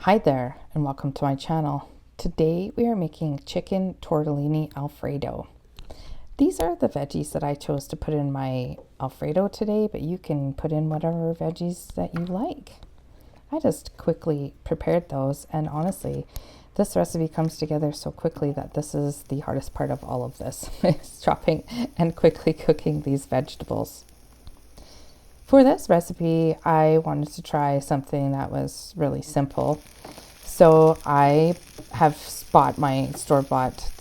Hi there and welcome to my channel. Today we are making chicken tortellini Alfredo. These are the veggies that I chose to put in my Alfredo today, but you can put in whatever veggies that you like. I just quickly prepared those, and honestly, this recipe comes together so quickly that this is the hardest part of all of this, is chopping and quickly cooking these vegetables. For this recipe, I wanted to try something that was really simple. So I have bought my store-bought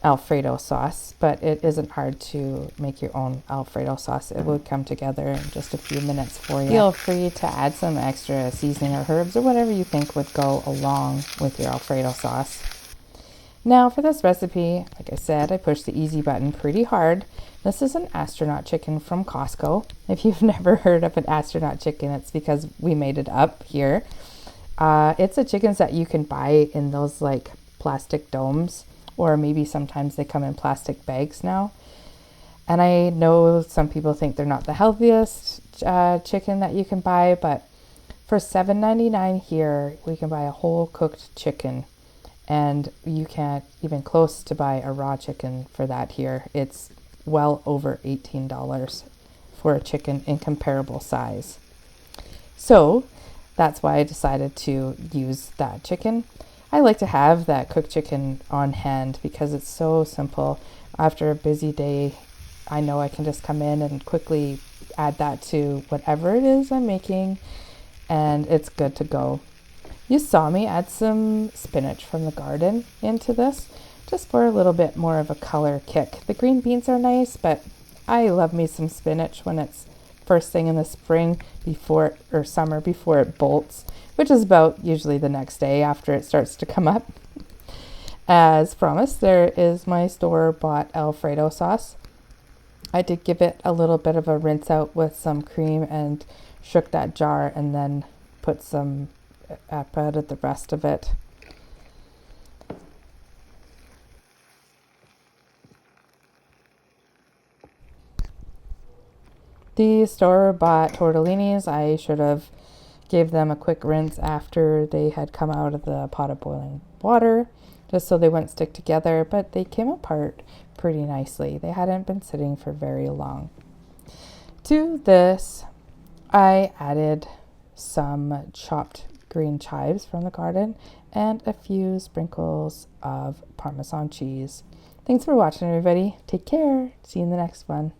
Alfredo sauce, but it isn't hard to make your own Alfredo sauce. It would come together in just a few minutes for you. Feel free to add some extra seasoning or herbs or whatever you think would go along with your Alfredo sauce. Now for this recipe, like I said, I pushed the easy button pretty hard. This is an astronaut chicken from Costco. If you've never heard of an astronaut chicken, it's because we made it up here. It's a chickens that you can buy in those like plastic domes, or maybe sometimes they come in plastic bags now. And I know some people think they're not the healthiest chicken that you can buy, but for $7.99 here, we can buy a whole cooked chicken. And you can't even close to buy a raw chicken for that here. It's well over $18 for a chicken in comparable size. So that's why I decided to use that chicken. I like to have that cooked chicken on hand because it's so simple. After a busy day, I know I can just come in and quickly add that to whatever it is I'm making, and it's good to go. You saw me add some spinach from the garden into this, just for a little bit more of a color kick. The green beans are nice, but I love me some spinach when it's first thing in the spring or summer before it bolts, which is about usually the next day after it starts to come up. As promised, there is my store-bought Alfredo sauce. I did give it a little bit of a rinse out with some cream and shook that jar, and then added the rest of it. The store-bought tortellinis, I should have gave them a quick rinse after they had come out of the pot of boiling water, just so they wouldn't stick together, but they came apart pretty nicely. They hadn't been sitting for very long. To this, I added some chopped green chives from the garden and a few sprinkles of Parmesan cheese. Thanks for watching, everybody. Take care. See you in the next one.